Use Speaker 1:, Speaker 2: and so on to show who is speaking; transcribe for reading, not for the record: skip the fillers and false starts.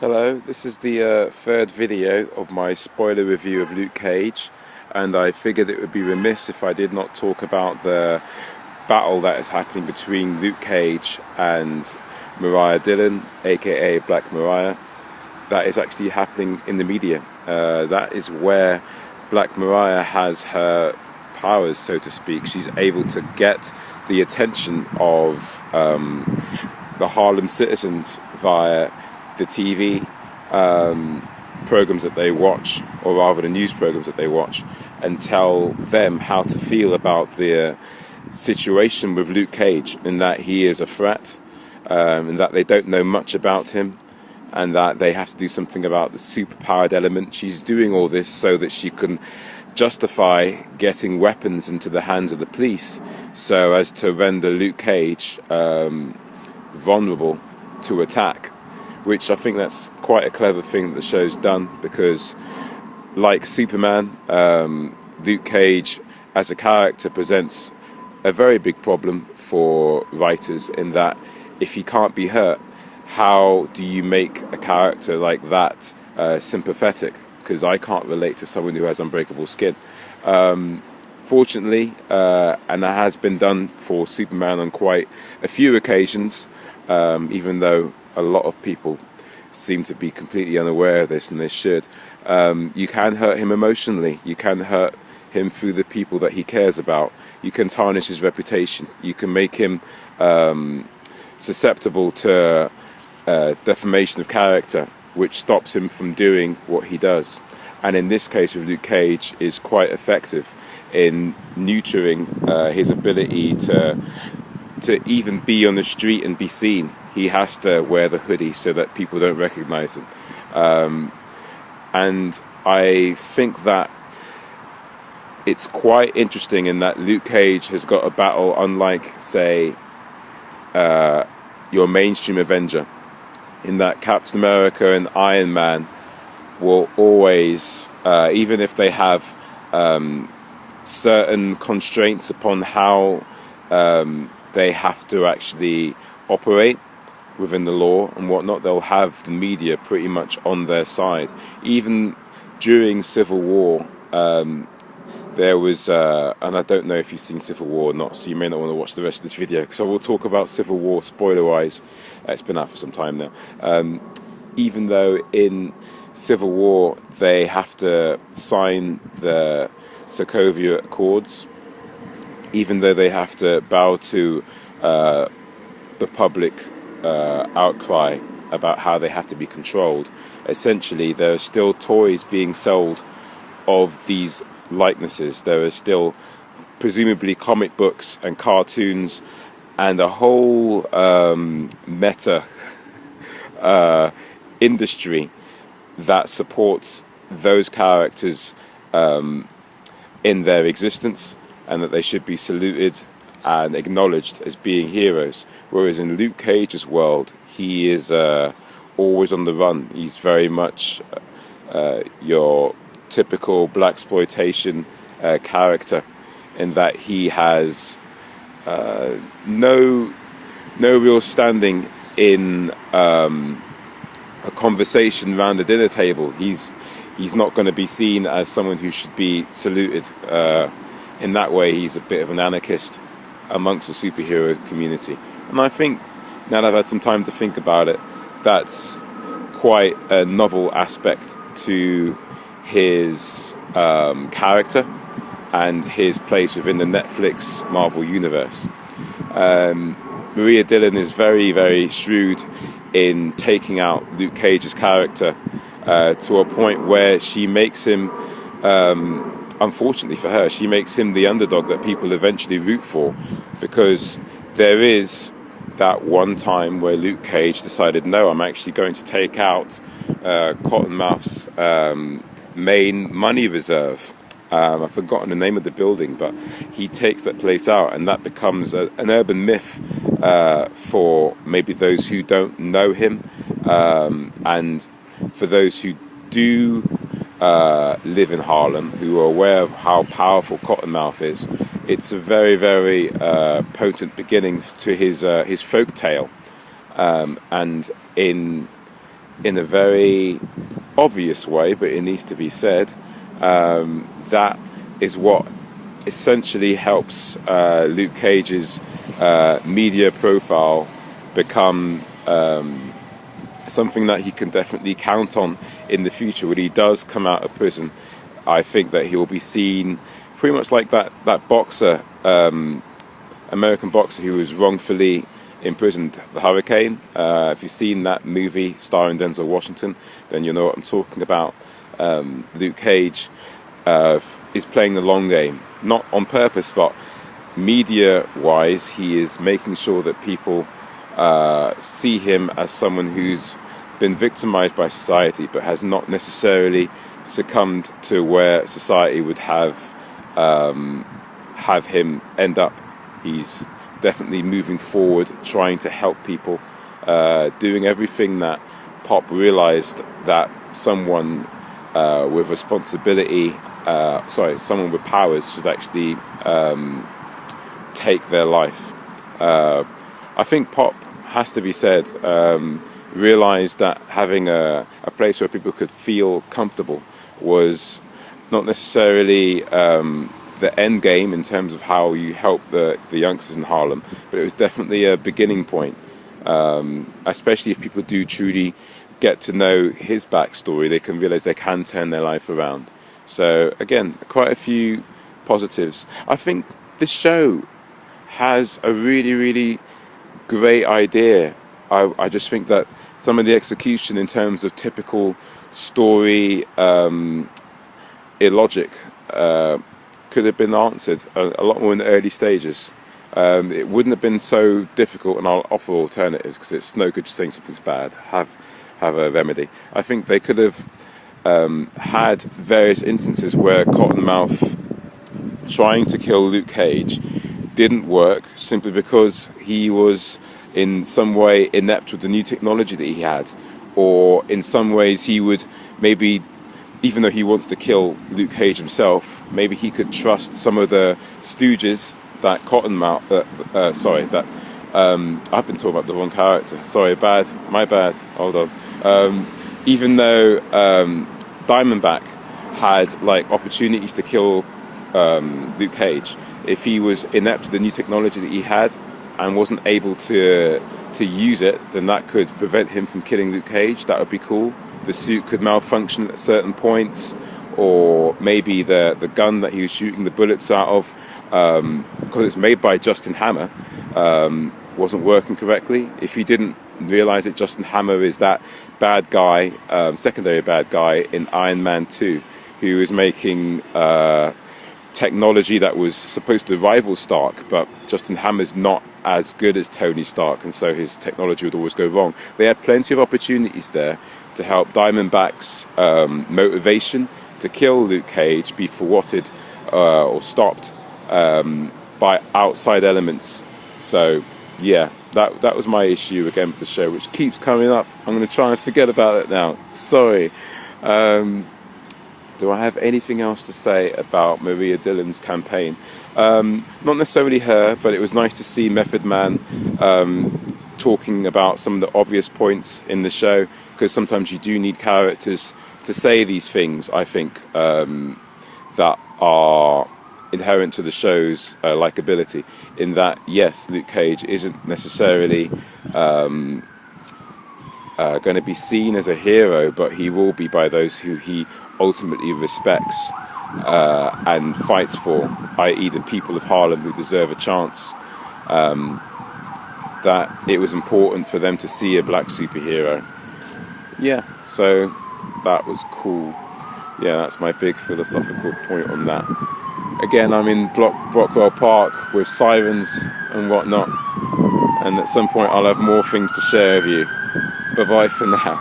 Speaker 1: Hello, this is the third video of my spoiler review of Luke Cage, and I figured it would be remiss if I did not talk about the battle that is happening between Luke Cage and Mariah Dillion, a.k.a. Black Mariah. That is actually happening in the media. That is where Black Mariah has her powers, so to speak. She's able to get the attention of the Harlem citizens via the TV programs that they watch, or rather the news programs that they watch, and tell them how to feel about the situation with Luke Cage, in that he is a threat, and that they don't know much about him, and that they have to do something about the superpowered element. She's doing all this so that she can justify getting weapons into the hands of the police, so as to render Luke Cage vulnerable to attack, which I think that's quite a clever thing that the show's done, because like Superman, Luke Cage as a character presents a very big problem for writers, in that if he can't be hurt, how do you make a character like that sympathetic? Because I can't relate to someone who has unbreakable skin. Fortunately, and that has been done for Superman on quite a few occasions, even though a lot of people seem to be completely unaware of this, and they should. You can hurt him emotionally. You can hurt him through the people that he cares about. You can tarnish his reputation. You can make him susceptible to defamation of character, which stops him from doing what he does. And in this case with Luke Cage, is quite effective in neutering his ability to even be on the street and be seen. He has to wear the hoodie so that people don't recognize him. And I think that it's quite interesting in that Luke Cage has got a battle unlike, say, your mainstream Avenger, in that Captain America and Iron Man will always, even if they have certain constraints upon how they have to actually operate within the law and whatnot, they'll have the media pretty much on their side. Even during Civil War, there was, and I don't know if you've seen Civil War or not, so you may not want to watch the rest of this video, because I will talk about Civil War spoiler-wise. It's been out for some time now. Even though in Civil War they have to sign the Sokovia Accords, even though they have to bow to the public outcry about how they have to be controlled, essentially there are still toys being sold of these likenesses. There are still presumably comic books and cartoons and a whole meta industry that supports those characters in their existence, and that they should be saluted and acknowledged as being heroes. Whereas in Luke Cage's world, he is always on the run. He's very much your typical blaxploitation character, in that he has no real standing in a conversation around the dinner table. He's not going to be seen as someone who should be saluted. In that way, he's a bit of an anarchist amongst the superhero community. And I think, now that I've had some time to think about it, that's quite a novel aspect to his character and his place within the Netflix Marvel universe. Mariah Dillion is very, very shrewd in taking out Luke Cage's character to a point where she makes him, unfortunately for her, she makes him the underdog that people eventually root for, because there is that one time where Luke Cage decided, no, I'm actually going to take out Cottonmouth's main money reserve. I've forgotten the name of the building, but he takes that place out, and that becomes an urban myth for maybe those who don't know him, and for those who do live in Harlem, who are aware of how powerful Cottonmouth is. It's a very, very potent beginning to his folk tale, and in in a very obvious way, but it needs to be said. That is what essentially helps Luke Cage's media profile become something that he can definitely count on in the future. When he does come out of prison, I think that he will be seen pretty much like that boxer, American boxer who was wrongfully imprisoned, the Hurricane. If you've seen that movie starring Denzel Washington, then you know what I'm talking about. Luke Cage is playing the long game, not on purpose, but media-wise, he is making sure that people see him as someone who's been victimized by society, but has not necessarily succumbed to where society would have him end up. He's definitely moving forward, trying to help people, doing everything that Pop realized that someone with responsibility, someone with powers should actually take their life. I think Pop, has to be said, realized that having a place where people could feel comfortable was not necessarily the end game in terms of how you help the youngsters in Harlem, but it was definitely a beginning point, especially if people do truly get to know his backstory. They can realize they can turn their life around. So again, quite a few positives. I think this show has a really great idea. I just think that some of the execution in terms of typical story illogic could have been answered a lot more in the early stages. It wouldn't have been so difficult, and I'll offer alternatives because it's no good just saying something's bad. Have a remedy. I think they could have had various instances where Cottonmouth trying to kill Luke Cage didn't work simply because he was in some way inept with the new technology that he had, or in some ways he would maybe, even though he wants to kill Luke Cage himself, maybe he could trust some of the stooges that Cottonmouth, I've been talking about the wrong character. Sorry, my bad. Hold on. Even though Diamondback had like opportunities to kill Luke Cage, if he was inept with the new technology that he had and wasn't able to use it, then that could prevent him from killing Luke Cage. That would be cool. The suit could malfunction at certain points, or maybe the gun that he was shooting the bullets out of, because it's made by Justin Hammer, wasn't working correctly. If you didn't realize that Justin Hammer is that bad guy, secondary bad guy in Iron Man 2, who is making technology that was supposed to rival Stark, but Justin Hammer's not as good as Tony Stark, and so his technology would always go wrong. They had plenty of opportunities there to help Diamondback's motivation to kill Luke Cage be thwarted or stopped by outside elements. So yeah, that was my issue again with the show, which keeps coming up. I'm going to try and forget about it now. Sorry. Do I have anything else to say about Mariah Dillion's campaign? Not necessarily her, but it was nice to see Method Man talking about some of the obvious points in the show, because sometimes you do need characters to say these things, I think, that are inherent to the show's likability, in that, yes, Luke Cage isn't necessarily going to be seen as a hero, but he will be by those who he ultimately respects and fights for, i.e. the people of Harlem who deserve a chance. That it was important for them to see a black superhero. Yeah, so that was cool. Yeah, that's my big philosophical point on that. Again, I'm in Brockwell Park with sirens and whatnot, and at some point I'll have more things to share with you. Bye-bye for now.